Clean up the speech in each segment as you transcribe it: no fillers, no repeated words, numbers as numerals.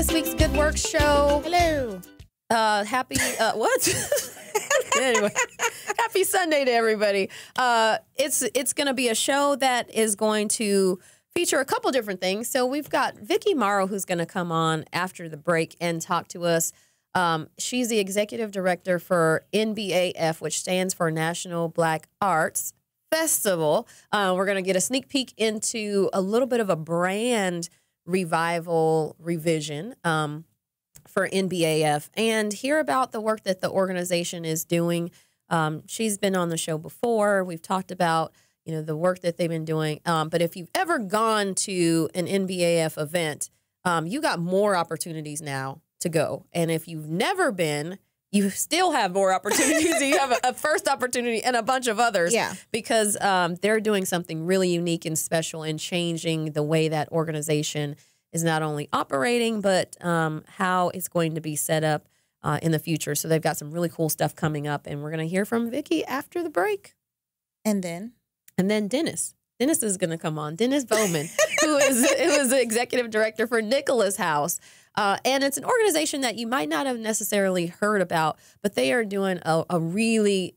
this week's Good Work Show. Hello. Happy, what? Anyway, happy Sunday to everybody. It's going to be a show that is going to feature a couple different things. So we've got Vicki Morrow, who's going to come on after the break and talk to us. She's the executive director for NBAF, which stands for National Black Arts Festival. We're going to get a sneak peek into a little bit of a brand revival revision for NBAF and hear about the work that the organization is doing. She's been on the show before. We've talked about, you know, the work that they've been doing. But if you've ever gone to an NBAF event, you got more opportunities now to go. And if you've never been, you still have more opportunities. You have a first opportunity and a bunch of others. Yeah. Because they're doing something really unique and special and changing the way that organization is not only operating, but how it's going to be set up in the future. So they've got some really cool stuff coming up. And we're going to hear from Vicki after the break. And then Dennis. Dennis is going to come on. Dennis Bowman, who is the executive director for Nicholas House. And it's an organization that you might not have necessarily heard about, but they are doing a really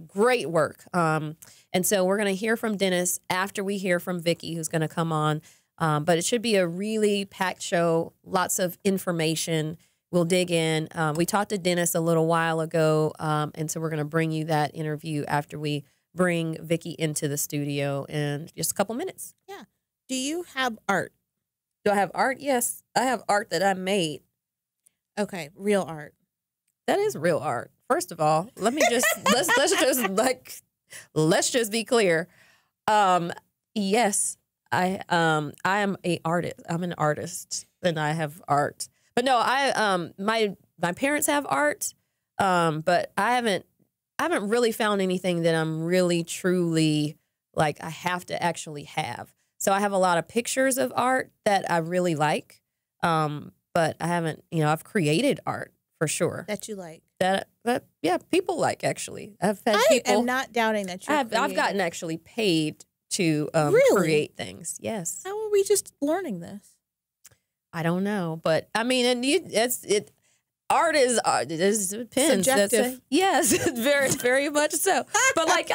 great work. And so we're going to hear from Dennis after we hear from Vicki, who's going to come on. But it should be a really packed show, lots of information. We'll dig in. We talked to Dennis a little while ago, and so we're going to bring you that interview after we bring Vicki into the studio in just a couple minutes. Yeah. Do you have art? Do I have art? Yes. I have art that I made. Okay, real art. That is real art. First of all, let me just let's just be clear. Yes, I am a artist. I'm an artist, and I have art. But no, my parents have art, but I haven't really found anything that I'm really truly like I have to actually have. So I have a lot of pictures of art that I really like, but I haven't. You know, I've created art for sure That you like. that yeah, people like actually. I've had I people. am not doubting that you're I've gotten actually paid to Really? create things. Yes. How are we just learning this? I don't know, but I mean, and art is art. It depends. Subjective. Yes, very, very much so. But like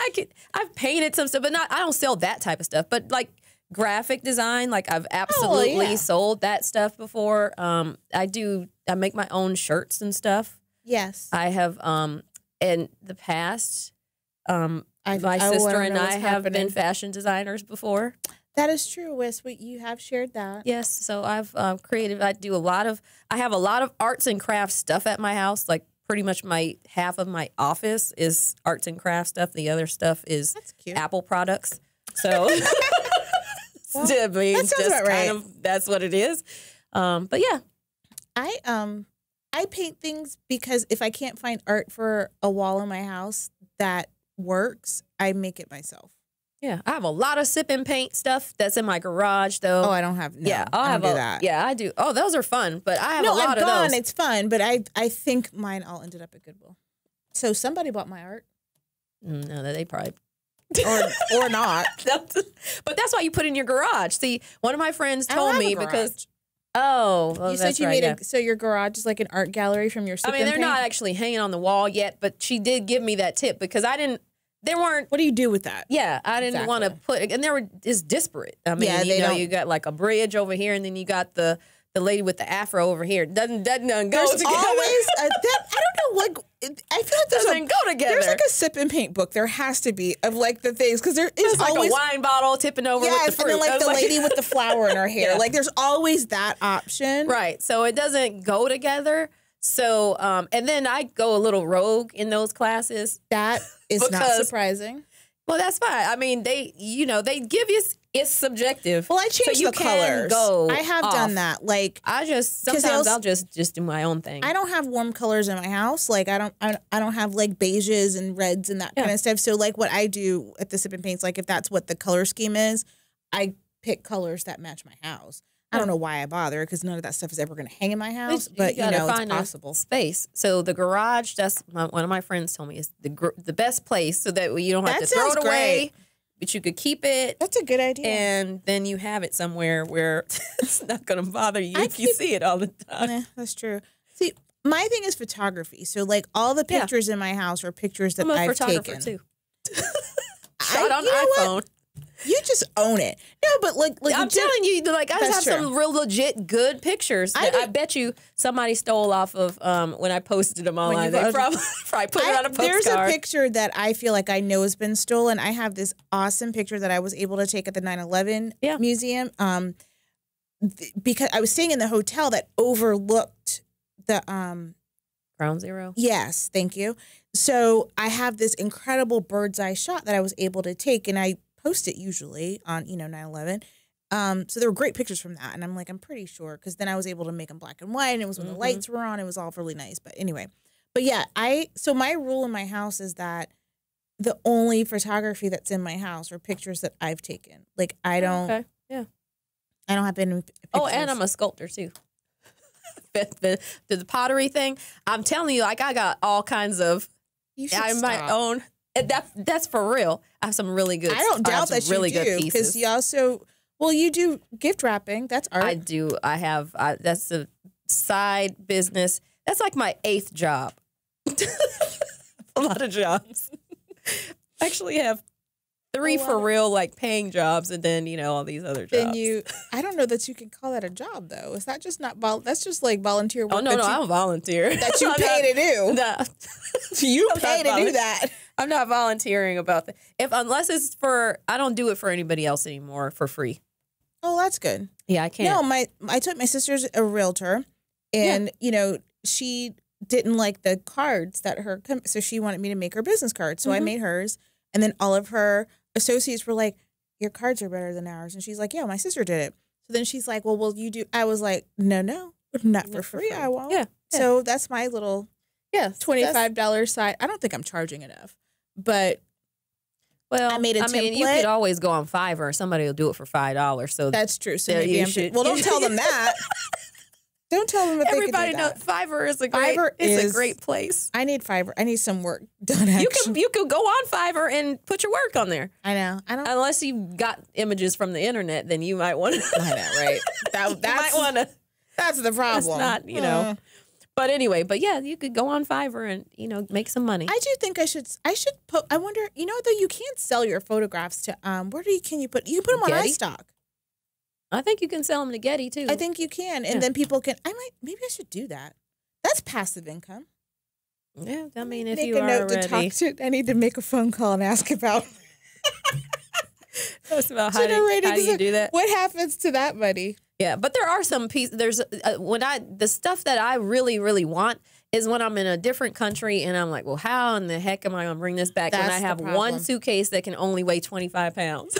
I've painted some stuff, but I don't sell that type of stuff. But like graphic design, like I've absolutely yeah. sold that stuff before. I make my own shirts and stuff. Yes. I have in the past. My I sister wanna and know I what's have been happening. fashion designers before. That is true, Wes. You have shared that. Yes, so I've created. I have a lot of arts and crafts stuff at my house. Like pretty much half of my office is arts and crafts stuff. The other stuff is That's cute. Apple products. So Well, I mean, that sounds just about right. kind of that's what it is. But yeah, I paint things because if I can't find art for a wall in my house that works, I make it myself. yeah, I have a lot of sip and paint stuff that's in my garage though. Oh, I don't have. No, yeah, I don't do that. Yeah, I do. Oh, those are fun. But I have No, a lot I've of gone. those. It's fun, but I think mine all ended up at Goodwill. So somebody bought my art, No, they probably. or not. But that's why you put it in your garage. See, one of my friends I don't told have a me garage. because well, You said that's you right, made yeah. so your garage is like an art gallery from your. I mean, they're not actually hanging on the wall yet, but she did give me that tip because they weren't. What do you do with that? Yeah, I didn't want to put, and it's disparate. I mean, Yeah, you got like a bridge over here, and then you got the lady with the afro over here. Doesn't go There's together. always I don't know. Like I feel like doesn't go together. There's like a sip and paint book. There has to be of like the things because there is It's like always a wine bottle tipping over with the yes, fruit. and then like I was the lady with the flower in her hair. Yeah. Like there's always that option. Right. So it doesn't go together. So, and then I go a little rogue in those classes. That is not Because- surprising. Well, that's fine. I mean, they give you, it's subjective. Well, I So changed you the can colors. go I have off. done that. Like Sometimes I'll just do my own thing. I don't have warm colors in my house. Like I don't have like beiges and reds and that kind of stuff. So like what I do at the Sip and Paints, like if that's what the color scheme is, I pick colors that match my house. I don't know why I bother because none of that stuff is ever going to hang in my house. But you gotta know, it's find a possible. space. So the garage, one of my friends told me is the best place so that you don't have That to throw it sounds away. great. but you could keep it. That's a good idea. And then you have it somewhere where it's not going to bother you if you see it all the time. That's true. See, my thing is photography. So, like, all the pictures in my house are pictures that I've taken. Too. Shot on iPhone. You just own it. No, but like I'm telling you, like I just have some real legit good pictures that I bet you somebody stole off of when I posted them online. They probably put it on a postcard. There's a picture that I feel like I know has been stolen. I have this awesome picture that I was able to take at the 9/11 museum because I was staying in the hotel that overlooked the Ground Zero. Yes, thank you. So I have this incredible bird's eye shot that I was able to take, and I post it usually on 9/11. So there were great pictures from that, and I'm like, I'm pretty sure, because then I was able to make them black and white, and it was when the lights were on. It was all really nice. But anyway, but yeah, so my rule in my house is that the only photography that's in my house are pictures that I've taken. Like I don't, I don't have any pictures. Oh, and I'm a sculptor too. the pottery thing. I'm telling you, like I got all kinds of. I might own. That's for real. I have some really good. I don't doubt that you do, because you also, you do gift wrapping. That's art. I do. I have. That's a side business. That's like my 8th job. A lot of jobs. I actually have 3 for real, like paying jobs, and then all these other jobs. Then I don't know that you can call that a job though. Is that just not that's just like volunteer work? Oh no, I'm a volunteer. That you pay to do. No. You pay to do that. I'm not volunteering about that. Unless it's I don't do it for anybody else anymore for free. Oh, that's good. Yeah, I can't. No, I took my sister's a realtor, and she didn't like the cards that so she wanted me to make her business cards. So I made hers, and then all of her associates were like, your cards are better than ours. And she's like, yeah, my sister did it. So then she's like, well, will you do? I was like, no, not for free. I won't. Yeah. So that's my little $25 side. I don't think I'm charging enough, but I made a template. You could always go on Fiverr. Somebody will do it for $5. So that's true. So maybe well, don't tell them that. Don't tell them that everybody they can do that. Fiverr is a great place. I need Fiverr. I need some work done. Actually. You could go on Fiverr and put your work on there. I know. I don't. Unless you got images from the internet, then you might want to. I know, right? That's might want to. That's the problem. That's not, But anyway, you could go on Fiverr and make some money. I do think I should put. I wonder. Though you can't sell your photographs to where can you put? You can put them on iStock. I think you can sell them to Getty too. I think you can, and then people can. Maybe I should do that. That's passive income. Yeah, I mean, if you are ready, I need to make a phone call and ask about. That's about how do you do that? What happens to that money? Yeah, but there are some pieces. There's the stuff that I really, really want is when I'm in a different country and I'm like, well, how in the heck am I going to bring this back? And I have one suitcase that can only weigh 25 pounds.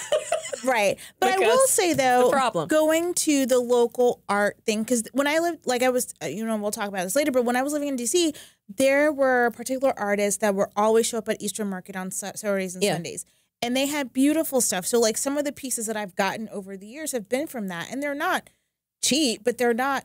Right. But I will say, though, going to the local art thing, because when I lived, like I was, we'll talk about this later, but when I was living in D.C., there were particular artists that would always show up at Eastern Market on Saturdays and Sundays. And they had beautiful stuff. So, like, some of the pieces that I've gotten over the years have been from that. And they're not cheap, but they're not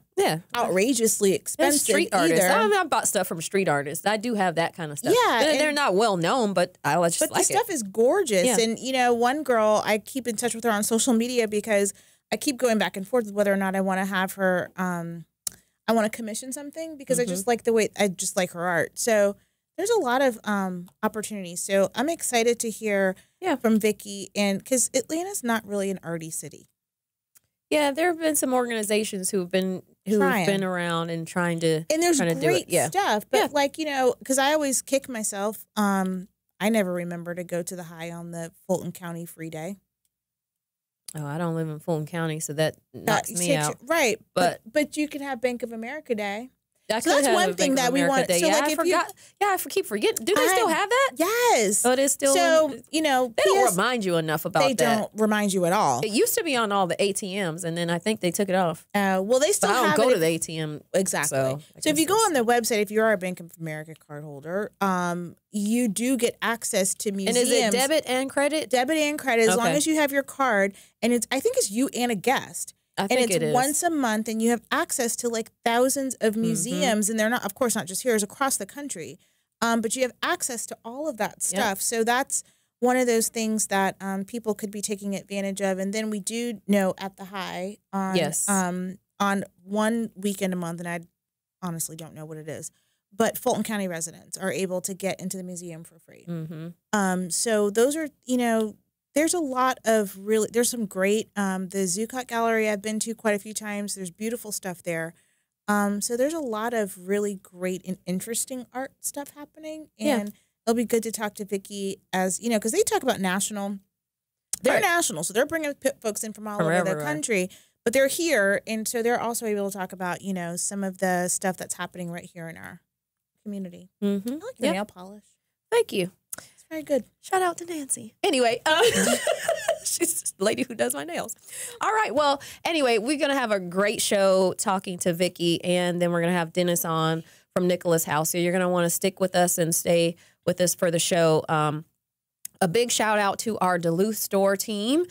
outrageously expensive street artists. I bought stuff from street artists. I do have that kind of stuff. Yeah. They're not well known, but I just like it. But the stuff is gorgeous. Yeah. And, one girl, I keep in touch with her on social media because I keep going back and forth with whether or not I want to have her, I want to commission something because I just like her art. So there's a lot of opportunities. So I'm excited to hear from Vicki, and because Atlanta's not really an arty city. Yeah, there have been some organizations who've been around and trying to great stuff. But because I always kick myself. I never remember to go to the high on the Fulton County Free Day. Oh, I don't live in Fulton County, so that knocks me out. Right, but you can have Bank of America Day. So that's one thing that we want. So I forgot. I keep forgetting. Do they still have that? Yes. Oh, it is still. So they don't remind you enough about that. They don't remind you at all. It used to be on all the ATMs, and then I think they took it off. Well, they still have it. I don't go to the ATM exactly. So if you go on the website, if you are a Bank of America card holder, you do get access to museums. And is it debit and credit? Debit and credit, as long as you have your card, and I think it's you and a guest. I think it's once a month, and you have access to like thousands of museums, and they're not, of course, not just here, it's across the country. But you have access to all of that stuff. So that's one of those things that people could be taking advantage of. And then we do know at the high on one weekend a month, and I honestly don't know what it is, but Fulton County residents are able to get into the museum for free. So those are, there's a lot of there's some great, the Zuccotti Gallery I've been to quite a few times. There's beautiful stuff there. So there's a lot of really great and interesting art stuff happening. And it'll be good to talk to Vicki because they talk about national. They're national, so they're bringing folks in from all over the country. But they're here, and so they're also able to talk about, some of the stuff that's happening right here in our community. I like your nail polish. Thank you. It's very good. Shout out to Nancy. Anyway, she's the lady who does my nails. All right. Well, anyway, we're going to have a great show talking to Vicki, and then we're going to have Dennis on from Nicholas House. So you're going to want to stick with us and stay with us for the show. A big shout out to our Duluth store team.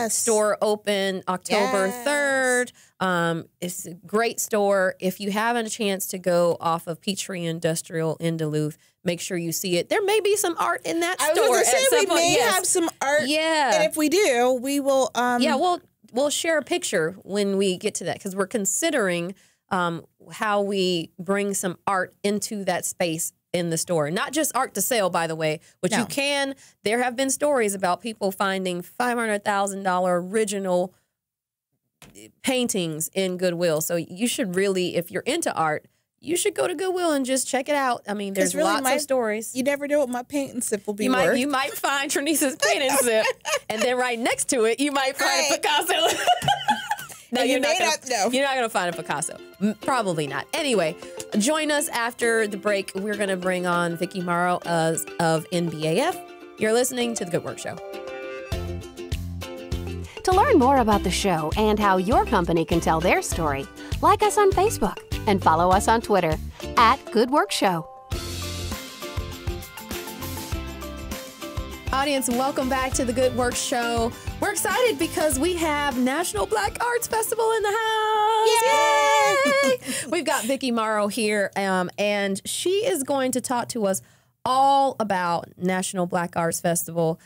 Store open October 3rd. It's a great store. If you haven't a chance to go off of Peachtree Industrial in Duluth, make sure you see it. There may be some art in that store. I was going to say we may have some art. Yeah. And if we do, we will. We'll share a picture when we get to that, because we're considering how we bring some art into that space in the store. Not just art to sell, by the way, which you can. There have been stories about people finding $500,000 original paintings in Goodwill. So you should really, if you're into art, you should go to Goodwill and just check it out. I mean, there's lots of stories. You never know what my paint and sip will be worth. You might find Trinice's paint and sip, and then right next to it, you might find a Picasso. No, you're not going to find a Picasso. Probably not. Anyway, join us after the break. We're going to bring on Vicki Morrow of NBAF. You're listening to The Good Work Show. To learn more about the show and how your company can tell their story, like us on Facebook and follow us on Twitter @GoodWorkShow. Audience, welcome back to The Good Work Show. We're excited because we have National Black Arts Festival in the house. Yay! We've got Vicki Morrow here, and she is going to talk to us all about National Black Arts Festival.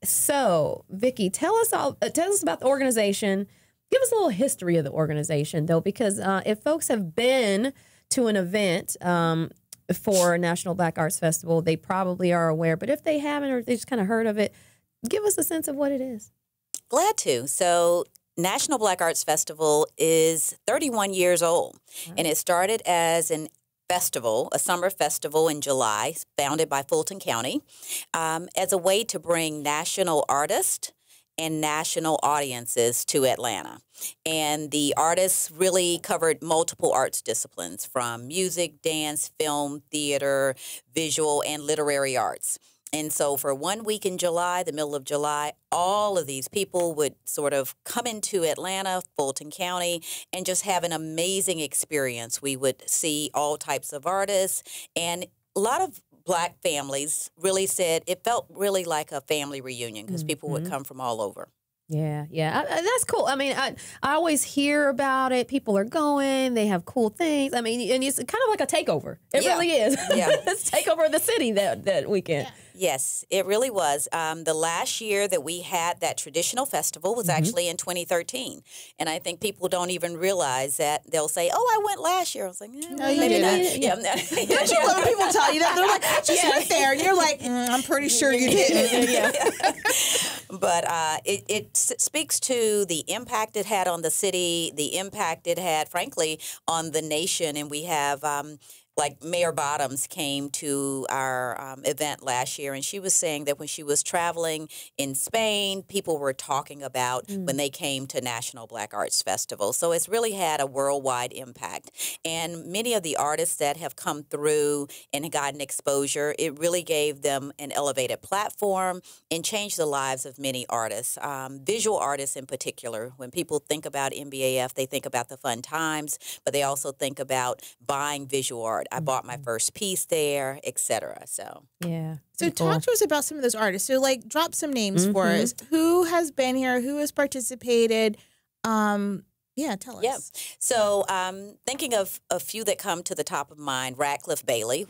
So, Vicki, tell us about the organization. Give us a little history of the organization, though, because if folks have been to an event for National Black Arts Festival, they probably are aware. But if they haven't, or they just kind of heard of it, give us a sense of what it is. Glad to. So National Black Arts Festival is 31 years old, and it started as an festival, a summer festival in July, founded by Fulton County, as a way to bring national artists and national audiences to Atlanta. And the artists really covered multiple arts disciplines, from music, dance, film, theater, visual, and literary arts. And so for 1 week in July, the middle of July, all of these people would sort of come into Atlanta, Fulton County, and just have an amazing experience. We would see all types of artists, and a lot of Black families really said it felt really like a family reunion, because people would come from all over. Yeah, that's cool. I mean, I always hear about it. People are going, they have cool things. I mean, and it's kind of like a takeover. It really is. Yeah. It's takeover of the city that weekend. Yeah. Yes, it really was. The last year that we had that traditional festival was actually in 2013. And I think people don't even realize that. They'll say, oh, I went last year. I was like, no, you didn't. Yeah. Don't you love when people tell you that? They're like, I just went there. And you're like, I'm pretty sure you didn't. But it speaks to the impact it had on the city, the impact it had, frankly, on the nation. And we have like Mayor Bottoms came to our event last year, and she was saying that when she was traveling in Spain, people were talking about when they came to National Black Arts Festival. So it's really had a worldwide impact. And many of the artists that have come through and gotten exposure, it really gave them an elevated platform and changed the lives of many artists, visual artists in particular. When people think about NBAF, they think about the fun times, but they also think about buying visual art. I bought my first piece there, etc. So talk to us about some of those artists. So like, drop some names for us. Who has been here? Who has participated? Yeah, tell us. Yeah. So thinking of a few that come to the top of mind, Radcliffe Bailey,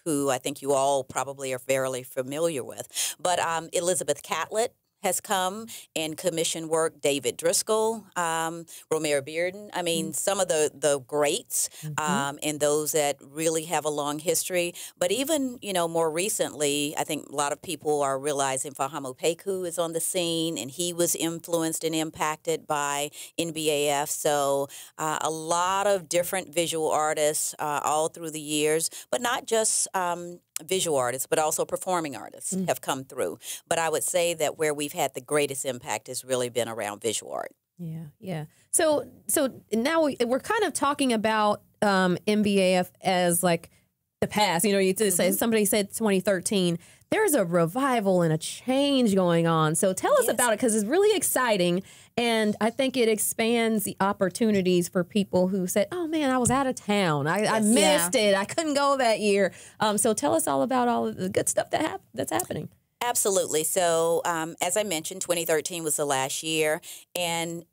who I think you all probably are fairly familiar with. But Elizabeth Catlett has come and commissioned work. David Driscoll, Romare Bearden. I mean, some of the greats and those that really have a long history. But even, more recently, I think a lot of people are realizing Fahamo Peku is on the scene, and he was influenced and impacted by NBAF. So a lot of different visual artists all through the years, but not just visual artists, but also performing artists have come through. But I would say that where we've had the greatest impact has really been around visual art. Yeah, yeah. So now we're kind of talking about NBAF as like the past. You just say somebody said 2013. There's a revival and a change going on. So tell us about it, because it's really exciting, and I think it expands the opportunities for people who said, "Oh man, I was out of town. I missed it. I couldn't go that year." So tell us all about all of the good stuff that's happening. Absolutely. So as I mentioned, 2013 was the last year, and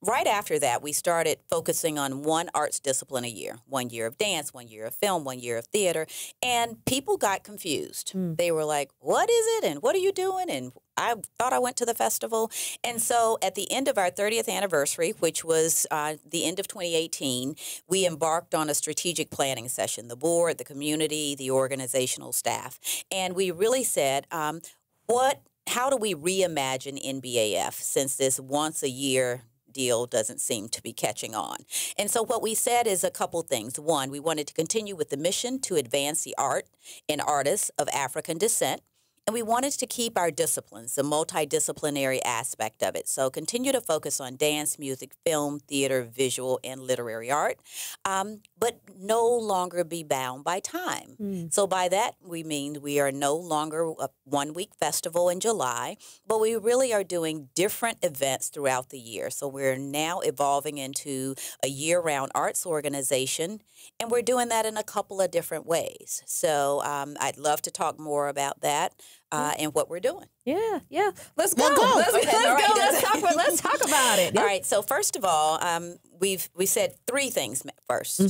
right after that, we started focusing on one arts discipline a year. 1 year of dance, 1 year of film, 1 year of theater. And people got confused. They were like, what is it? And what are you doing? And I thought I went to the festival. And so at the end of our 30th anniversary, which was the end of 2018, we embarked on a strategic planning session, the board, the community, the organizational staff. And we really said, how do we reimagine NBAF since this once a year deal doesn't seem to be catching on? And so what we said is a couple things. One, we wanted to continue with the mission to advance the art and artists of African descent. And we wanted to keep our disciplines, the multidisciplinary aspect of it. So continue to focus on dance, music, film, theater, visual, and literary art, but no longer be bound by time. So by that, we mean we are no longer a one-week festival in July, but we really are doing different events throughout the year. So we're now evolving into a year-round arts organization, and we're doing that in a couple of different ways. So I'd love to talk more about that. And what we're doing. Yeah. Let's go. Let's talk about it. All right. So first of all, we said three things first.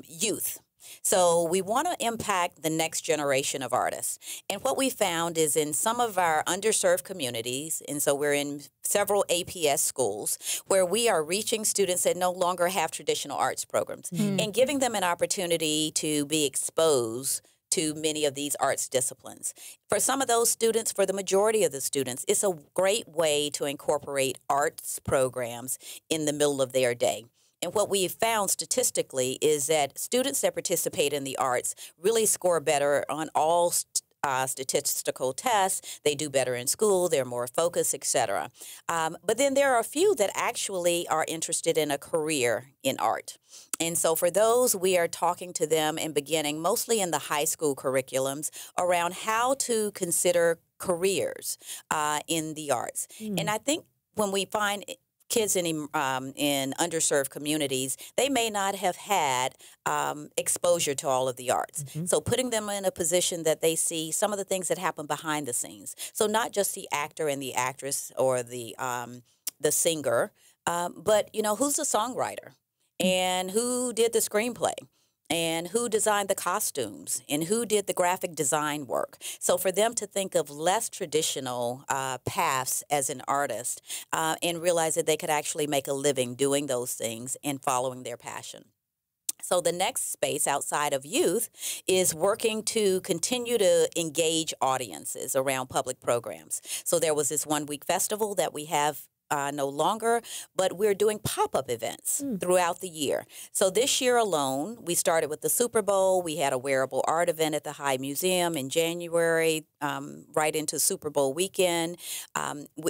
Youth. So we want to impact the next generation of artists. And what we found is in some of our underserved communities, and so we're in several APS schools, where we are reaching students that no longer have traditional arts programs and giving them an opportunity to be exposed to many of these arts disciplines. For some of those students, for the majority of the students, it's a great way to incorporate arts programs in the middle of their day. And what we've found statistically is that students that participate in the arts really score better on all statistical tests. They do better in school. They're more focused, etc. But then there are a few that actually are interested in a career in art. And so for those, we are talking to them and beginning mostly in the high school curriculums around how to consider careers in the arts. And I think when we find kids in underserved communities, they may not have had exposure to all of the arts. So putting them in a position that they see some of the things that happen behind the scenes. So not just the actor and the actress or the singer, but, who's the songwriter and who did the screenplay and who designed the costumes and who did the graphic design work. So for them to think of less traditional paths as an artist and realize that they could actually make a living doing those things and following their passion. So the next space outside of youth is working to continue to engage audiences around public programs. So there was this one-week festival that we have no longer, but we're doing pop-up events throughout the year. So this year alone, we started with the Super Bowl. We had a wearable art event at the High Museum in January, right into Super Bowl weekend.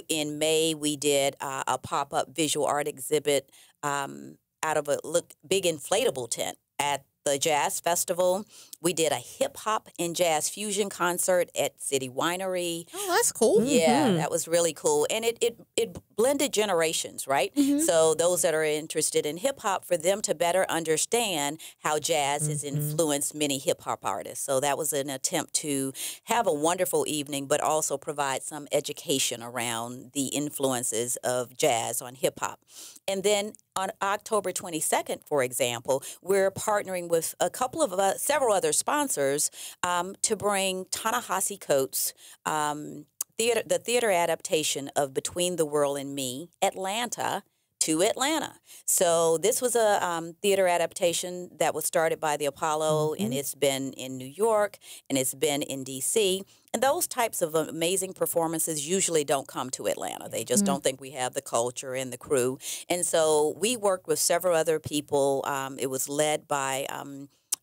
In May, we did a pop-up visual art exhibit out of a big inflatable tent at the Jazz Festival. We did a hip-hop and jazz fusion concert at City Winery. Oh, that's cool. Yeah, that was really cool. And it blended generations, right? So those that are interested in hip-hop, for them to better understand how jazz has influenced many hip-hop artists. So that was an attempt to have a wonderful evening, but also provide some education around the influences of jazz on hip-hop. And then on October 22nd, for example, we're partnering with a couple of several other sponsors to bring Ta-Nehisi Coates' the theater adaptation of Between the World and Me, Atlanta, to Atlanta. So this was a theater adaptation that was started by the Apollo, and it's been in New York, and it's been in D.C., and those types of amazing performances usually don't come to Atlanta. They just don't think we have the culture and the crew. And so we worked with several other people. It was led by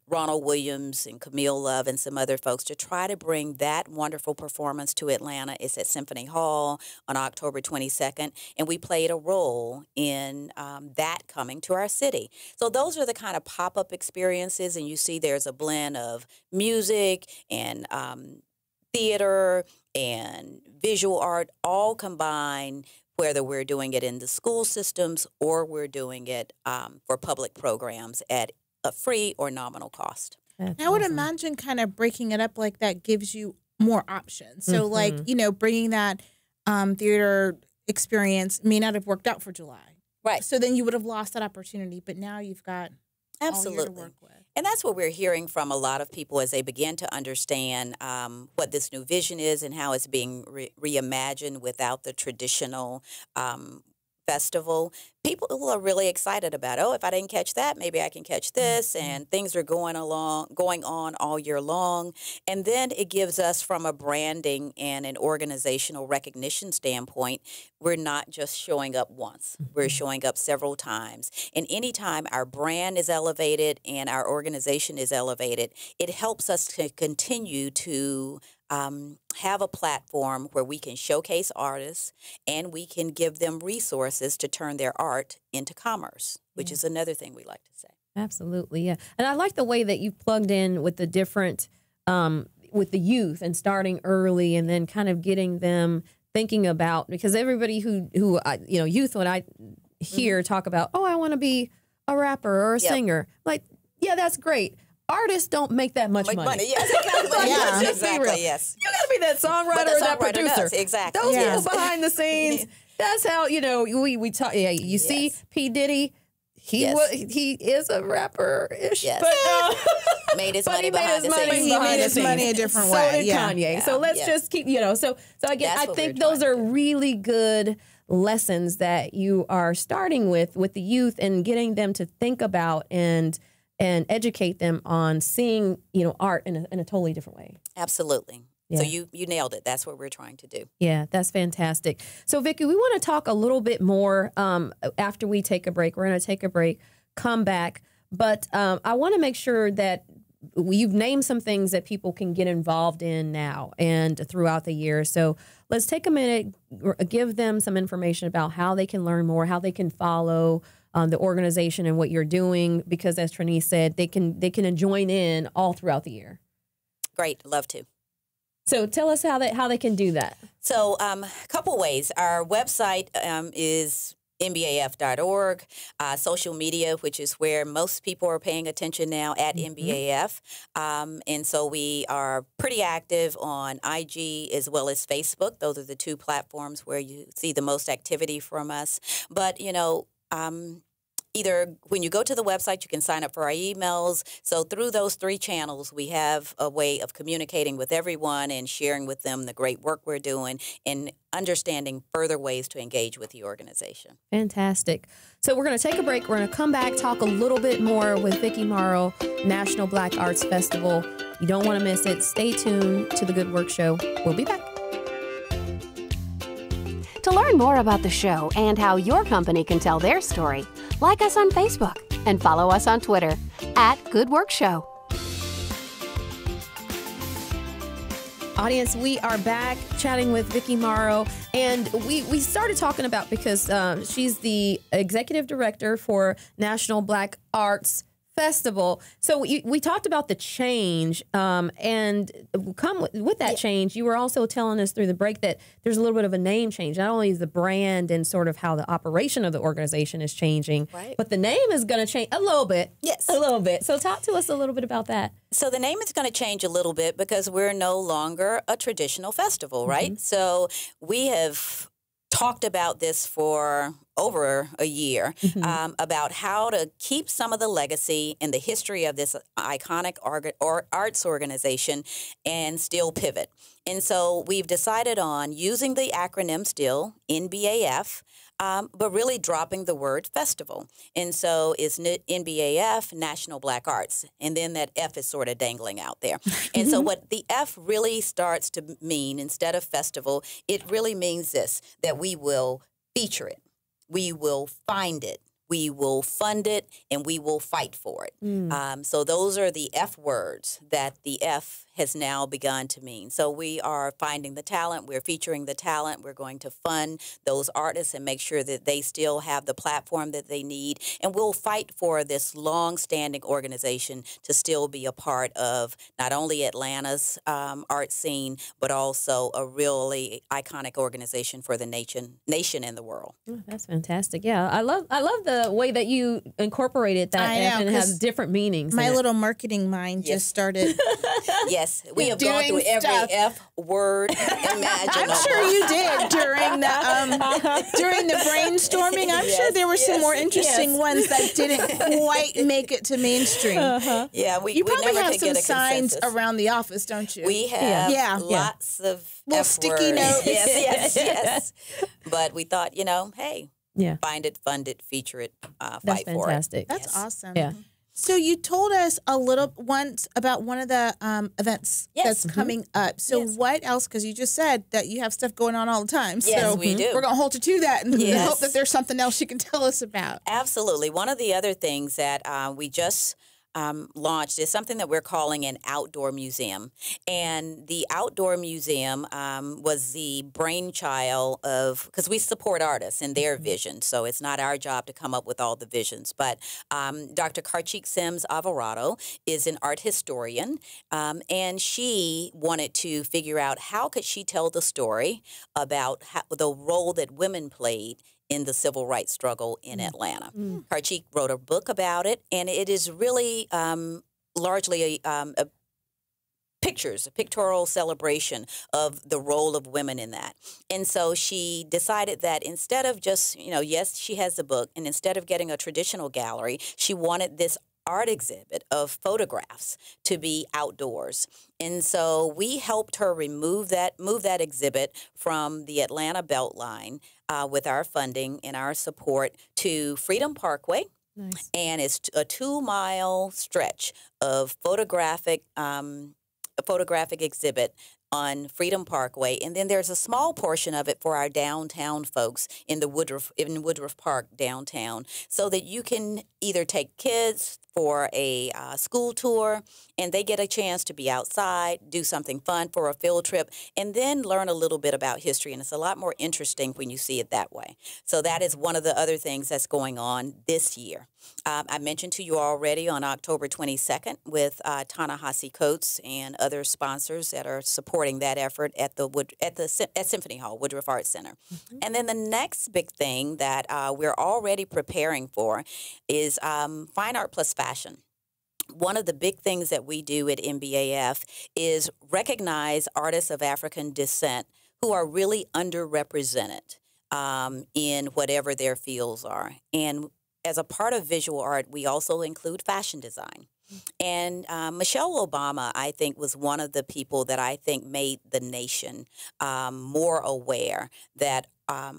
Ronald Williams and Camille Love and some other folks to try to bring that wonderful performance to Atlanta. It's at Symphony Hall on October 22nd, and we played a role in that coming to our city. So those are the kind of pop-up experiences, and you see there's a blend of music and theater and visual art all combined, whether we're doing it in the school systems or we're doing it for public programs at a free or nominal cost. That's I would awesome. imagine kind of breaking it up like that gives you more options. So like, you know, bringing that theater experience may not have worked out for July. Right. So then you would have lost that opportunity, but now you've got all year to Absolutely. work with. And that's what we're hearing from a lot of people as they begin to understand what this new vision is and how it's being reimagined without the traditional festival. People are really excited about, oh, if I didn't catch that, maybe I can catch this, and things are going on all year long. And then it gives us, from a branding and an organizational recognition standpoint, we're not just showing up once. We're showing up several times. And anytime our brand is elevated and our organization is elevated, it helps us to continue to have a platform where we can showcase artists and we can give them resources to turn their art into commerce, which is another thing we like to say. Absolutely, yeah. And I like the way that you plugged in with the different, with the youth and starting early and then kind of getting them thinking about, because everybody who youth, when I hear talk about, oh, I want to be a rapper or a singer, like, yeah, that's great. Artists don't make that much money. Yes, exactly. Yeah. Let's be real. Yes. You got to be that songwriter or that producer. Does, exactly. Those Yes. people behind the scenes. That's how we talk. Yeah, you see P. Diddy. He is a rapper-ish, Yes. but Made his but money he made behind his the money. scenes. He made his behind the money a scenes. different So way. did Yeah. Kanye. So let's just keep, So again, That's I what think we're those trying are to do. really good lessons that you are starting with the youth and getting them to think about and educate them on seeing, art in a totally different way. Absolutely. Yeah. So you nailed it. That's what we're trying to do. Yeah, that's fantastic. So, Vicki, we want to talk a little bit more after we take a break. We're going to take a break, come back. But I want to make sure that you've named some things that people can get involved in now and throughout the year. So let's take a minute, give them some information about how they can learn more, how they can follow the organization and what you're doing, because as Trinice said, they can join in all throughout the year. Great. Love to. So tell us how they can do that. So a couple ways. Our website is mbaf.org, social media, which is where most people are paying attention now, at MBAF. And so we are pretty active on IG as well as Facebook. Those are the two platforms where you see the most activity from us. But, either when you go to the website, you can sign up for our emails. So through those three channels, we have a way of communicating with everyone and sharing with them the great work we're doing and understanding further ways to engage with the organization. Fantastic. So we're going to take a break. We're going to come back, talk a little bit more with Vicki Morrow, National Black Arts Festival. You don't want to miss it. Stay tuned to The Good Work Show. We'll be back. To learn more about the show and how your company can tell their story, like us on Facebook and follow us on Twitter @GoodWorkShow. Audience, we are back chatting with Vicki Morrow, and we started talking about, because she's the executive director for National Black Arts Festival. So we talked about the change, and come with that change, you were also telling us through the break that there's a little bit of a name change. Not only is the brand and sort of how the operation of the organization is changing, Right. but the name is going to change a little bit. Yes. A little bit. So talk to us a little bit about that. So the name is going to change a little bit because we're no longer a traditional festival, right? So we have talked about this for over a year about how to keep some of the legacy and the history of this iconic arts organization and still pivot. And so we've decided on using the acronym still, NBAF, but really dropping the word festival. And so it's NBAF, National Black Arts. And then that F is sort of dangling out there. And so what the F really starts to mean, instead of festival, it really means this, that we will feature it. We will find it. We will fund it, and we will fight for it. So those are the F words that the F has now begun to mean. So we are finding the talent, we're featuring the talent, we're going to fund those artists and make sure that they still have the platform that they need, and we'll fight for this long-standing organization to still be a part of not only Atlanta's art scene, but also a really iconic organization for the nation and the world. Oh, that's fantastic. Yeah, I love the way that you incorporated that F and it has different meanings. My little marketing mind just started. Yes, we have gone through every F word imaginable. I'm sure you did during the brainstorming. I'm sure there were some more interesting ones that didn't quite make it to mainstream. Yeah, you probably never have could some get a signs consensus. around the office, don't you? We have lots of little F sticky words. notes. Yes. But we thought, hey, find it, fund it, feature it, fight for it. Fantastic. That's awesome. Yeah. So you told us a little once about one of the events that's coming up. So what else? Because you just said that you have stuff going on all the time. Yes, so we do. We're going to hold you to that and hope that there's something else you can tell us about. Absolutely. One of the other things that we just launched is something that we're calling an outdoor museum. And the outdoor museum was the brainchild of, because we support artists and their vision, so it's not our job to come up with all the visions. But Dr. Karchik Sims Alvarado is an art historian, and she wanted to figure out how could she tell the story about the role that women played in the civil rights struggle in Atlanta. Karchik wrote a book about it, and it is really largely a pictorial celebration of the role of women in that. And so she decided that instead of just, yes, she has the book, and instead of getting a traditional gallery, she wanted this art exhibit of photographs to be outdoors. And so we helped her move that exhibit from the Atlanta Beltline with our funding and our support to Freedom Parkway. Nice. And it's a 2-mile stretch of photographic exhibit on Freedom Parkway, and then there's a small portion of it for our downtown folks in Woodruff Park downtown, so that you can either take kids for a school tour, and they get a chance to be outside, do something fun for a field trip, and then learn a little bit about history. And it's a lot more interesting when you see it that way. So that is one of the other things that's going on this year. I mentioned to you already on October 22nd with Ta-Nehisi Coates and other sponsors that are supporting that effort at Symphony Hall, Woodruff Arts Center. And then the next big thing that we're already preparing for is Fine Art Plus Fashion. One of the big things that we do at NBAF is recognize artists of African descent who are really underrepresented in whatever their fields are. And as a part of visual art, we also include fashion design. And Michelle Obama, I think, was one of the people that I think made the nation more aware that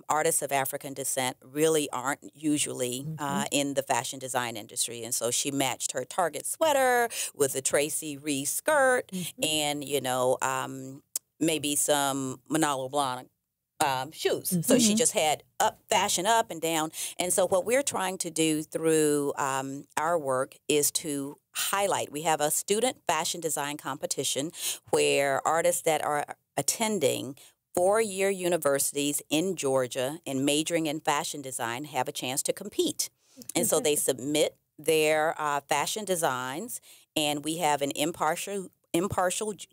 artists of African descent really aren't usually in the fashion design industry. And so she matched her Target sweater with a Tracy Reese skirt and, maybe some Manolo Blahnik shoes. So she just had fashion up and down. And so what we're trying to do through our work is to highlight. We have a student fashion design competition where artists that are attending 4-year universities in Georgia and majoring in fashion design have a chance to compete. And so they submit their fashion designs, and we have an impartial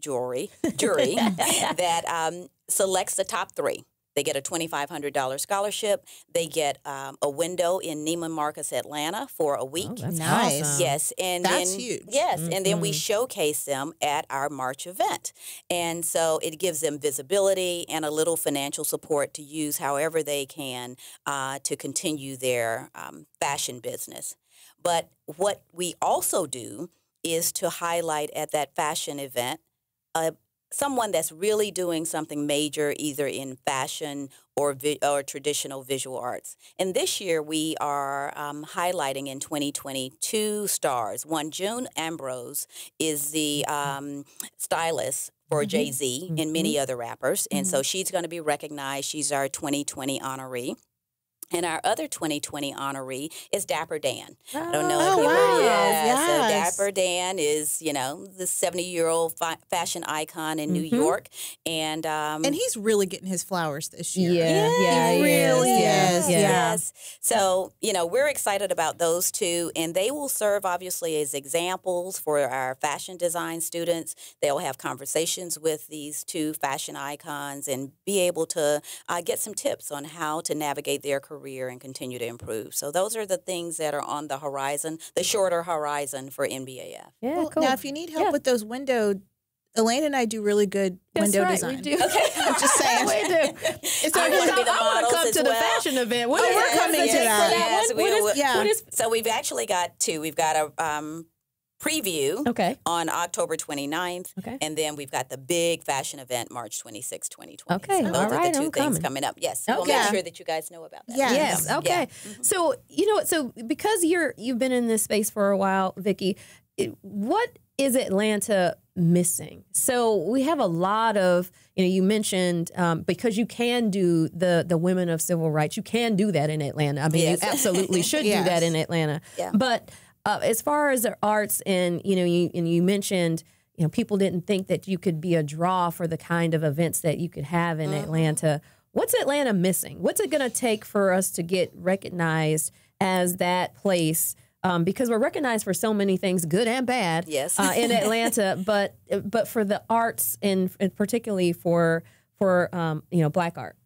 jury that selects the top 3. They get a $2,500 scholarship. They get a window in Neiman Marcus, Atlanta for a week. Oh, that's Nice. awesome. Yes, and That's then, huge. Yes, and then we showcase them at our March event, and so it gives them visibility and a little financial support to use however they can to continue their fashion business. But what we also do is to highlight at that fashion event someone that's really doing something major, either in fashion or traditional visual arts. And this year we are highlighting in 2022 stars. One, June Ambrose is the stylist for Jay-Z and many other rappers. And so she's going to be recognized. She's our 2020 honoree. And our other 2020 honoree is Dapper Dan. I don't know if Oh, you wow. heard. Yes. So Dapper Dan is, you know, the 70-year-old fashion icon in New York. And he's really getting his flowers this year. Yeah, he really yes, is. yeah. Yes. So, you know, we're excited about those two, and they will serve obviously as examples for our fashion design students. They'll have conversations with these two fashion icons and be able to get some tips on how to navigate their career and continue to improve. So those are the things that are on the horizon, the shorter horizon for NBAF. Yeah, Well, cool. now, if you need help Yeah. with those Elaine and I do really good That's window right, design. we do. Okay. I'm just saying. we do. It's I our wanna be the I want models to come as to the well. fashion event. What Oh, is we're it? coming What's to the date that. for Yes, What we is- will. Yeah. what is- So we've actually got two. We've got a preview Okay. on October 29th. Okay. And then we've got the big fashion event March 26, 2020. Okay, So those all are right, the two I'm things coming. coming up. Yes. We'll Okay. make sure that you guys know about that. Yes. Yes. Yeah. Okay. So you know what? So because you've been in this space for a while, Vicki, what is Atlanta missing? So we have a lot of, you mentioned because you can do the women of civil rights, you can do that in Atlanta. I mean, Yes. you absolutely should do Yes. that in Atlanta. Yeah. But as far as the arts, and you mentioned, people didn't think that you could be a draw for the kind of events that you could have in Atlanta. What's Atlanta missing? What's it going to take for us to get recognized as that place? Because we're recognized for so many things, good and bad, Yes. in Atlanta. But for the arts, and particularly for Black art.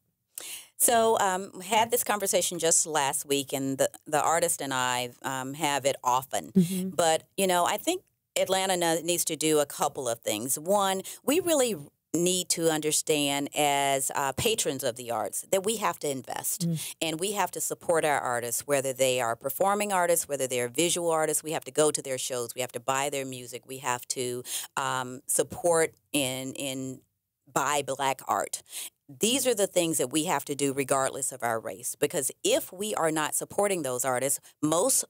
So had this conversation just last week, and the artist and I have it often. But, I think Atlanta needs to do a couple of things. One, we really need to understand as patrons of the arts that we have to invest and we have to support our artists, whether they are performing artists, whether they're visual artists. We have to go to their shows. We have to buy their music. We have to support in buy Black art. These are the things that we have to do regardless of our race, because if we are not supporting those artists, most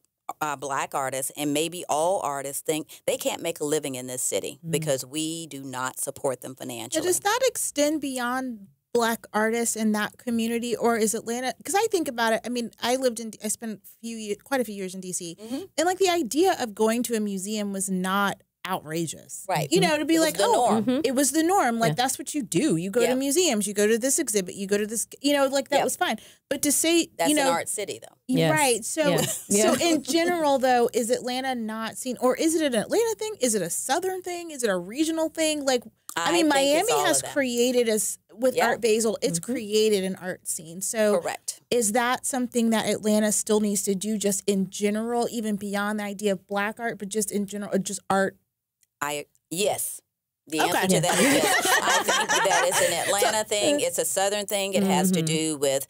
Black artists and maybe all artists think they can't make a living in this city because we do not support them financially. Now, does that extend beyond Black artists in that community, or is Atlanta? Because I think about it. I mean, I spent quite a few years in DC, and like the idea of going to a museum was not outrageous, Right. To be It was like, the norm. it was the norm. Like that's what you do. You go Yeah. to museums. You go to this exhibit. You go to this. Like that Yeah. was fine. But to say, That's an art city, though. Yes. Right. So, Yeah. so in general, though, is Atlanta not seen, or is it an Atlanta thing? Is it a Southern thing? Is it a regional thing? Like, I mean, think it's Miami all has of that. created with Yeah. Art Basel, it's created an art scene. So, Correct. is that something that Atlanta still needs to do, just in general, even beyond the idea of Black art, but just in general, just art? Yes. The Okay. answer to that is yes. I think that it's an Atlanta thing. It's a Southern thing. It has to do with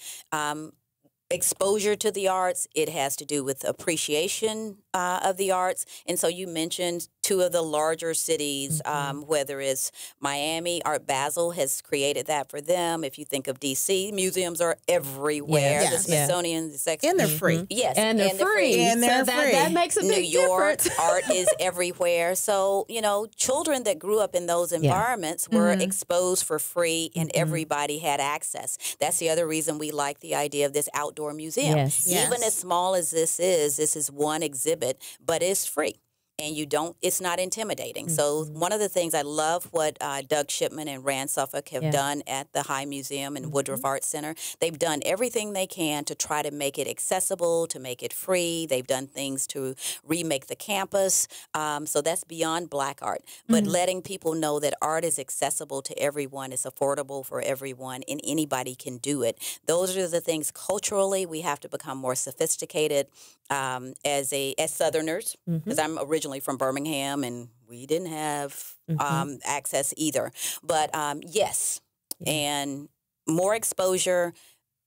exposure to the arts. It has to do with appreciation of the arts. And so you mentioned two of the larger cities, whether it's Miami, Art Basel has created that for them. If you think of D.C., museums are everywhere. Yes. The Smithsonian, the Sex. And they're free. Yes. And they're free. And they're so free. That makes a New big York, difference. art is everywhere. So, children that grew up in those environments were exposed for free and everybody had access. That's the other reason we like the idea of this outdoor museum. Yes. Even Yes. as small as this is one exhibit, but it's free. and it's not intimidating. So one of the things I love what Doug Shipman and Rand Suffolk have done at the High Museum and Woodruff Art Center. They've done everything they can to try to make it accessible, to make it free. They've done things to remake the campus. So that's beyond Black art. But letting people know that art is accessible to everyone, it's affordable for everyone, and anybody can do it. Those are the things culturally we have to become more sophisticated as Southerners, because I'm originally from Birmingham and we didn't have access either. But yes, and more exposure,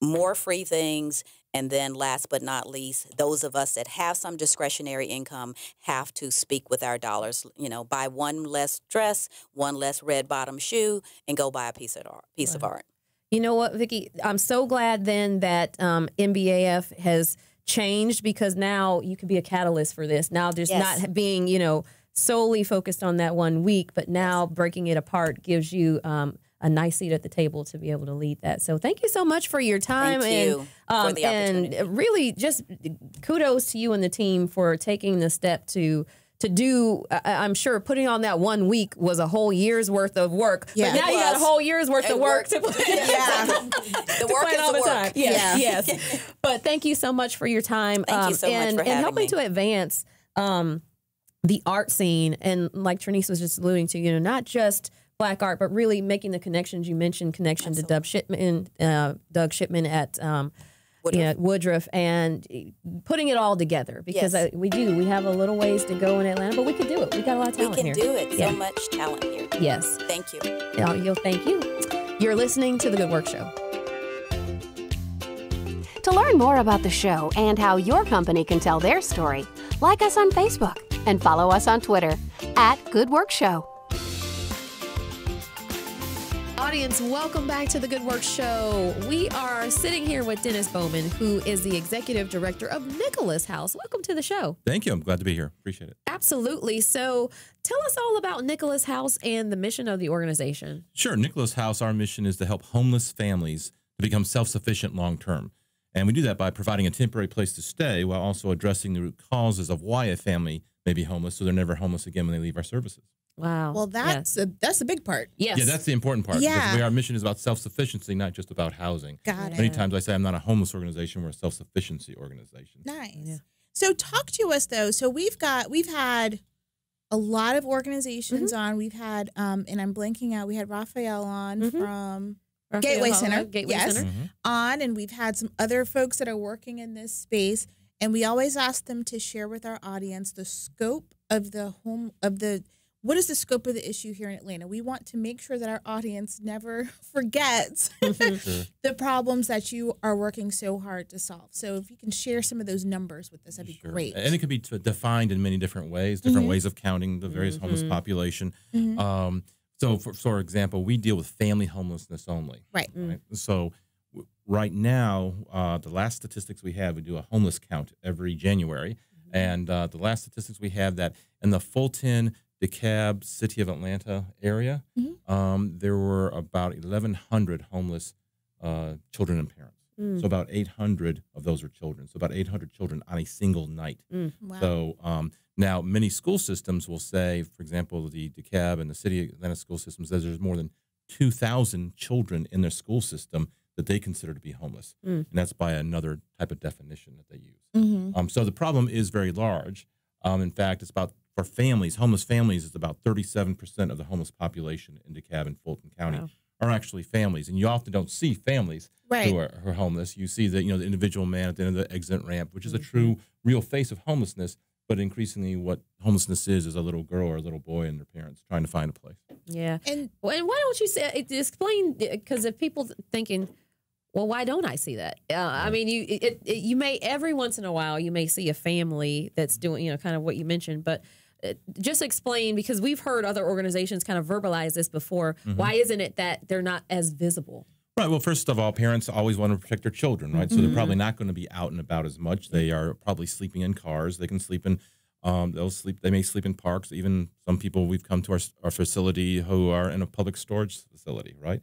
more free things. And then last but not least, those of us that have some discretionary income have to speak with our dollars, buy one less dress, one less red bottom shoe, and go buy a piece of art. You know what, Vicki? I'm so glad then that NBAF has changed, because now you can be a catalyst for this. Now just not being, solely focused on that 1 week, but now breaking it apart gives you a nice seat at the table to be able to lead that. So thank you so much for your time. Thank you for the opportunity. And really just kudos to you and the team for taking the step to do, I'm sure putting on that 1 week was a whole year's worth of work. Yeah, but now you got a whole year's worth of work to put the work is the work. Yes. But thank you so much for your time. Thank you so much for having and helping me. to advance the art scene. And like Trinice was just alluding to, not just Black art, but really making the connections. You mentioned connection to Doug Shipman at Woodruff, and putting it all together, because we have a little ways to go in Atlanta, but we could do it. We got a lot of talent here. We can do it. So much talent here. Yes. Thank you. Thank you. You're listening to The Good Work Show. To learn more about the show and how your company can tell their story, like us on Facebook and follow us on Twitter @GoodWorkShow. Audience, welcome back to The Good Work Show. We are sitting here with Dennis Bowman, who is the executive director of Nicholas House. Welcome to the show. Thank you. I'm glad to be here. Appreciate it. Absolutely. So tell us all about Nicholas House and the mission of the organization. Sure. Nicholas House, our mission is to help homeless families to become self-sufficient long-term. And we do that by providing a temporary place to stay while also addressing the root causes of why a family may be homeless, so they're never homeless again when they leave our services. Wow. Well, that's a big part. Yes. Yeah, that's the important part. Yeah. Because our mission is about self-sufficiency, not just about housing. Got it. Many times I say I'm not a homeless organization, we're a self-sufficiency organization. Nice. Yeah. So talk to us though. So we've had a lot of organizations on. We've had and I'm blanking out. We had Raphael on from Gateway Center. Center. On, and we've had some other folks that are working in this space, and we always ask them to share with our audience the scope of what is the scope of the issue here in Atlanta. We want to make sure that our audience never forgets the problems that you are working so hard to solve. So if you can share some of those numbers with us, that'd be great. And it can be defined in many different ways, different ways of counting the various homeless population. So, for example, we deal with family homelessness only. Right. So right now, the last statistics we have, we do a homeless count every January. And the last statistics we have that in the Fulton, DeKalb, City of Atlanta area, there were about 1,100 homeless children and parents. So about 800 of those were children. So about 800 children on a single night. Wow. So now many school systems will say, for example, the DeKalb and the City of Atlanta school system says there's more than 2,000 children in their school system that they consider to be homeless. And that's by another type of definition that they use. So the problem is very large. In fact, it's about, for families, homeless families, it's about 37% of the homeless population in DeKalb and Fulton County are actually families. And you often don't see families who are homeless. You see the individual man at the end of the exit ramp, which is a true, real face of homelessness. But increasingly what homelessness is a little girl or a little boy and their parents trying to find a place. Yeah. And why don't you explain, because if people thinking, well, why don't I see that? I mean, you may, every once in a while, you may see a family that's doing, kind of what you mentioned, but just explain, because we've heard other organizations kind of verbalize this before. Why isn't it that they're not as visible? Right. Well, first of all, parents always want to protect their children, right? So they're probably not going to be out and about as much. They are probably sleeping in cars. They can sleep in, they may sleep in parks. Even some people, we've come to our facility who are in a public storage facility, right?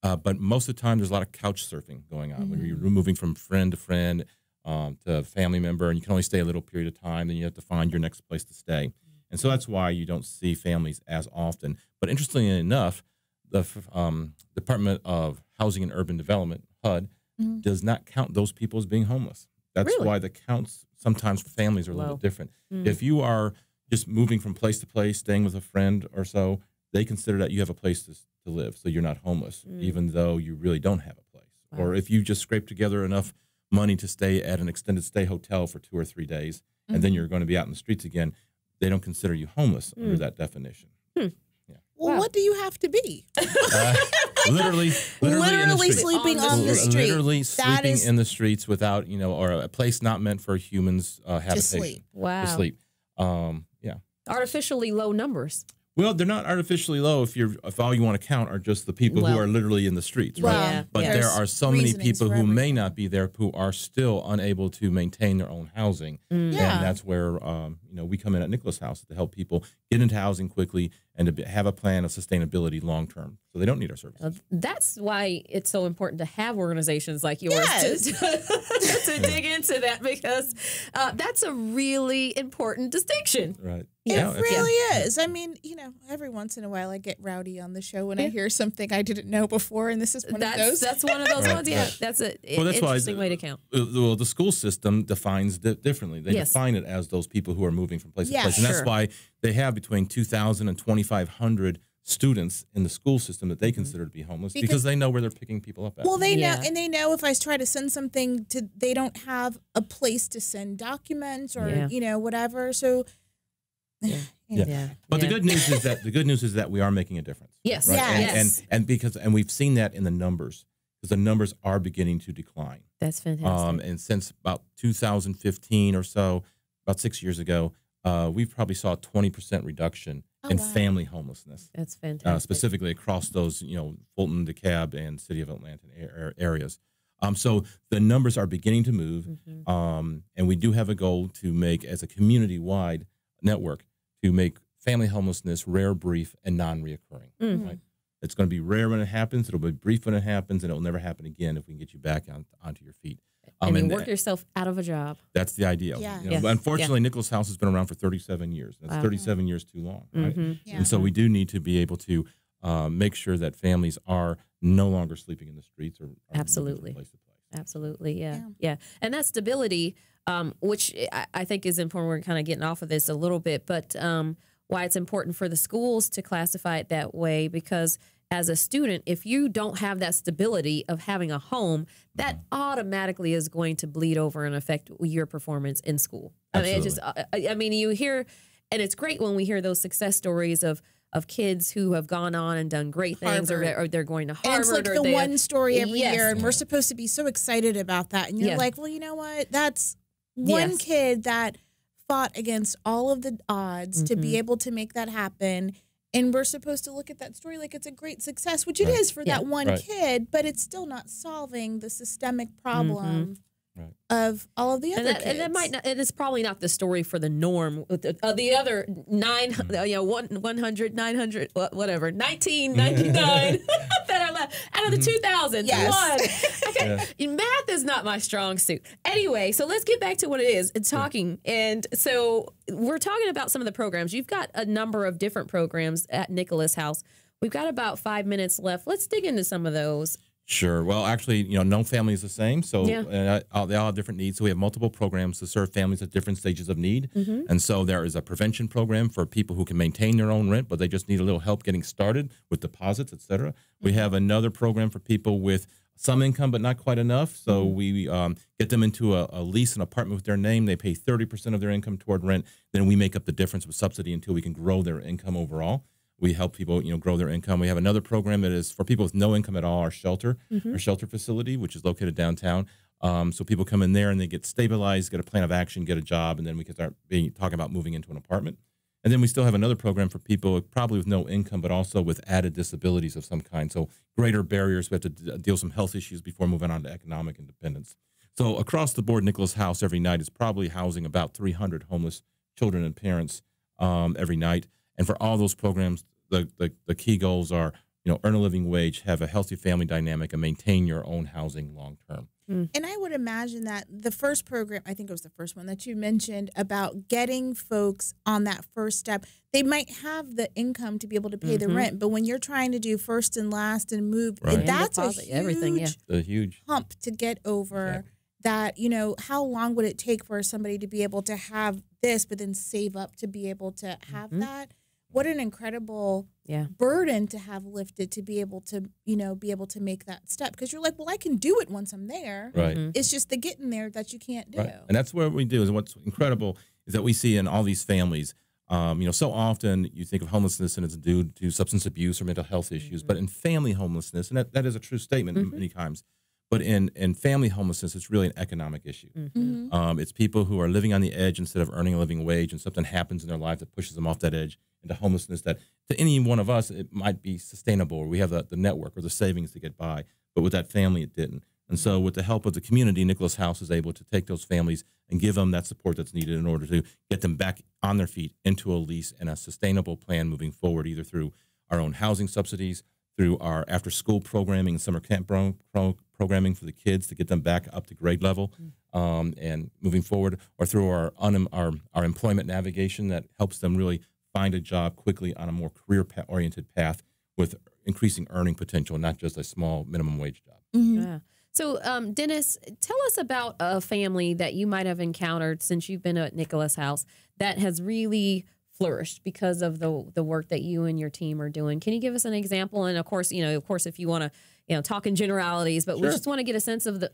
But most of the time, there's a lot of couch surfing going on when you're moving from friend to friend. to a family member, and you can only stay a little period of time. Then you have to find your next place to stay, and so that's why you don't see families as often. But interestingly enough, the Department of Housing and Urban Development (HUD) does not count those people as being homeless. That's Really? why the counts sometimes for families are a little Low. bit different. If you are just moving from place to place, staying with a friend or so, they consider that you have a place to live, so you're not homeless, even though you really don't have a place. Or if you just scrape together enough money to stay at an extended stay hotel for 2 or 3 days, and then you're going to be out in the streets again, they don't consider you homeless under that definition. Well, what do you have to be? Literally in the streets. Sleeping on the street. Literally That sleeping is- in the streets without, or a place not meant for humans' habitation. sleep. Wow. To sleep. Yeah. Artificially low numbers. Well, they're not artificially low if all you want to count are just the people who Well- are literally in the streets, right? Well, Yeah. But Yeah. there There's are so many reasonings people for who may everything. not be there who are still unable to maintain their own housing. Yeah. And that's where we come in at Nicholas House to help people get into housing quickly and to have a plan of sustainability long term. So they don't need our services. That's why it's so important to have organizations like yours Yes. to dig into that, because that's a really important distinction. Right. It Yeah, it's- really is. I mean, every once in a while I get rowdy on the show when I hear something I didn't know before, and this is one of those. That's one of those Right, ones. Yeah, right. that's an Well, that's why interesting way to count. Well, the school system defines it differently. They Yes. define it as those people who are moving from place Yeah, to place. And sure. that's why they have between 2,000 and 2,500 students in the school system that they consider to be homeless because they know where they're picking people up at. Well, they Yeah. know, and they know if I try to send something to, they don't have a place to send documents or Yeah. whatever. So, Yeah. But Yeah. the good news is that we are making a difference. Yes. Right? Yes. And we've seen that in the numbers because the numbers are beginning to decline. That's fantastic. And since about 2015 or so, about 6 years ago, we've probably saw a 20% reduction in family homelessness, That's fantastic. specifically across those, Fulton, DeKalb, and City of Atlanta areas. So the numbers are beginning to move, and we do have a goal to make, as a community-wide network, to make family homelessness rare, brief, and non-reoccurring. Right? It's going to be rare when it happens. It'll be brief when it happens, and it'll never happen again if we can get you back onto your feet. and you work yourself out of a job. That's the ideal. Yeah. Yes. But unfortunately, Nicholas House has been around for 37 years. That's Wow. 37 years too long. Right? Yeah. And so we do need to be able to make sure that families are no longer sleeping in the streets or moving from Absolutely. place to place. Absolutely, yeah. And that stability, which I think is important. We're kind of getting off of this a little bit, but why it's important for the schools to classify it that way, because as a student, if you don't have that stability of having a home, that automatically is going to bleed over and affect your performance in school. I mean, you hear, and it's great when we hear those success stories of kids who have gone on and done great things, or they're going to Harvard. And it's like or the they- one story every Yes. year, and we're supposed to be so excited about that. And you're Yeah. like, well, you know what? That's one Yes. kid that fought against all of the odds to be able to make that happen. And we're supposed to look at that story like it's a great success, which it is for that one Right. kid, but it's still not solving the systemic problem Right. of all of the other kids. And that might not, and it's probably not the story for the norm. The other 100, 900, whatever, 1999 that are left out of the 2000s. Yes. Math is not my strong suit. Anyway, so let's get back to what it is and talking. And so we're talking about some of the programs. You've got a number of different programs at Nicholas House. We've got about 5 minutes left. Let's dig into some of those. Sure. Well, actually, no family is the same. So Yeah. they all have different needs. So we have multiple programs to serve families at different stages of need. And so there is a prevention program for people who can maintain their own rent, but they just need a little help getting started with deposits, et cetera. We have another program for people with some income, but not quite enough. So we get them into a lease, an apartment with their name. They pay 30% of their income toward rent. Then we make up the difference with subsidy until we can grow their income overall. We help people, grow their income. We have another program that is for people with no income at all, our shelter facility, which is located downtown. So people come in there and they get stabilized, get a plan of action, get a job, and then we can start talking about moving into an apartment. And then we still have another program for people probably with no income, but also with added disabilities of some kind. So greater barriers. We have to deal with some health issues before moving on to economic independence. So across the board, Nicholas House every night is probably housing about 300 homeless children and parents every night. And for all those programs, the key goals are earn a living wage, have a healthy family dynamic, and maintain your own housing long term. And I would imagine that the first program, I think it was the first one that you mentioned about getting folks on that first step, they might have the income to be able to pay the rent, but when you're trying to do first and last and move, Right. that's And deposit, a everything, yeah. huge hump to get over. That, how long would it take for somebody to be able to have this, but then save up to be able to have that? What an incredible burden to have lifted to be able to, be able to make that step. Because you're like, well, I can do it once I'm there. Right. It's just the getting there that you can't do. Right. And that's what we do. Is what's incredible is that we see in all these families, so often you think of homelessness and it's due to substance abuse or mental health issues, but in family homelessness, and that is a true statement many times, but in family homelessness, it's really an economic issue. It's people who are living on the edge instead of earning a living wage, and something happens in their life that pushes them off that edge into homelessness that to any one of us, it might be sustainable, or we have the network or the savings to get by, but with that family, it didn't. And so with the help of the community, Nicholas House is able to take those families and give them that support that's needed in order to get them back on their feet into a lease and a sustainable plan moving forward, either through our own housing subsidies, through our after-school programming and summer camp programming for the kids to get them back up to grade level and moving forward, or through our employment navigation that helps them really find a job quickly on a more career-oriented path with increasing earning potential, not just a small minimum wage job. Yeah. So, Dennis, tell us about a family that you might have encountered since you've been at Nicholas House that has really flourished because of the work that you and your team are doing. Can you give us an example? And of course, if you want to, talk in generalities, but we just want to get a sense of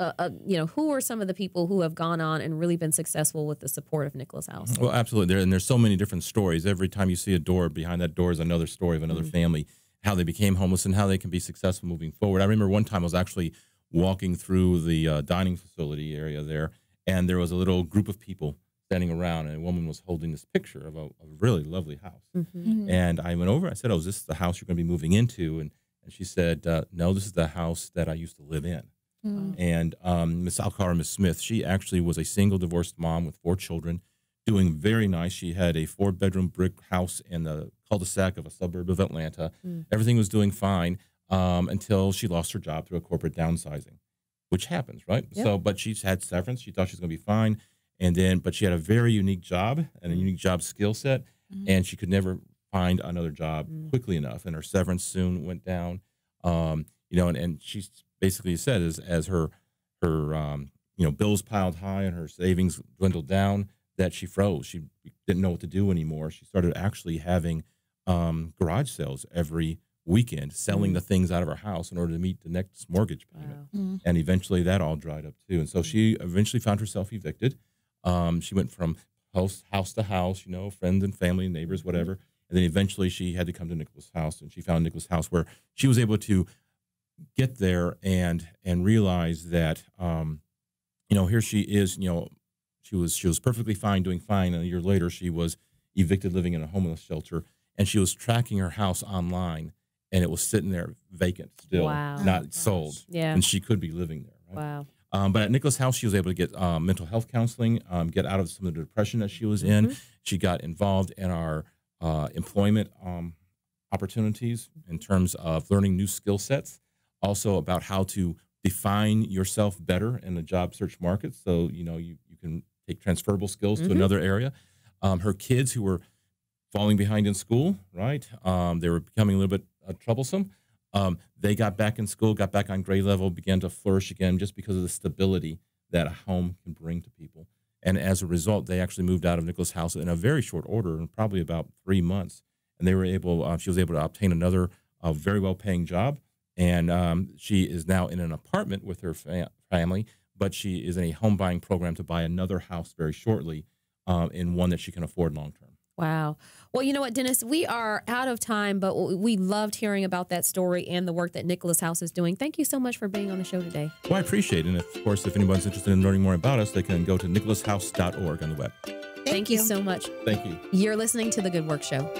who are some of the people who have gone on and really been successful with the support of Nicholas House? Well, absolutely. There's so many different stories. Every time you see a door, behind that door is another story of another family, how they became homeless and how they can be successful moving forward. I remember one time I was actually walking through the dining facility area there, and there was a little group of people standing around, and a woman was holding this picture of a really lovely house. And I went over, I said, "Oh, is this the house you're going to be moving into?" And she said, "No, this is the house that I used to live in." And I'll call her Miss Smith. She actually was a single divorced mom with 4 children, doing very nice. She had a 4-bedroom brick house in the cul-de-sac of a suburb of Atlanta. Everything was doing fine until she lost her job through a corporate downsizing, which happens, right? Yep. So, but she's had severance. She thought she was going to be fine. But she had a very unique job and a unique job skill set, and she could never find another job quickly enough. And her severance soon went down, and she basically said as her bills piled high and her savings dwindled down, that she froze. She didn't know what to do anymore. She started actually having garage sales every weekend, selling the things out of her house in order to meet the next mortgage payment. And eventually that all dried up too. And so she eventually found herself evicted. She went from house to house, friends and family and neighbors, whatever. And then eventually she had to come to Nicholas House, and she found Nicholas House where she was able to get there and realize that, here she is, she was perfectly fine, doing fine. And a year later, she was evicted, living in a homeless shelter, and she was tracking her house online, and it was sitting there vacant still, not sold. Yeah. And she could be living there. Right? Wow. But at Nicholas House, she was able to get mental health counseling, get out of some of the depression that she was in. She got involved in our employment opportunities in terms of learning new skill sets, also about how to define yourself better in the job search market. So, you can take transferable skills to another area. Her kids who were falling behind in school, right? They were becoming a little bit troublesome. They got back in school, got back on grade level, began to flourish again just because of the stability that a home can bring to people. And as a result, they actually moved out of Nicholas House in a very short order, in probably about 3 months. And they were able, she was able to obtain another very well-paying job. And she is now in an apartment with her family, but she is in a home buying program to buy another house very shortly in one that she can afford long-term. Wow. Well, you know what, Dennis, we are out of time, but we loved hearing about that story and the work that Nicholas House is doing. Thank you so much for being on the show today. Well, I appreciate it. And of course, if anyone's interested in learning more about us, they can go to nicholashouse.org on the web. Thank you so much. Thank you. You're listening to The Good Work Show.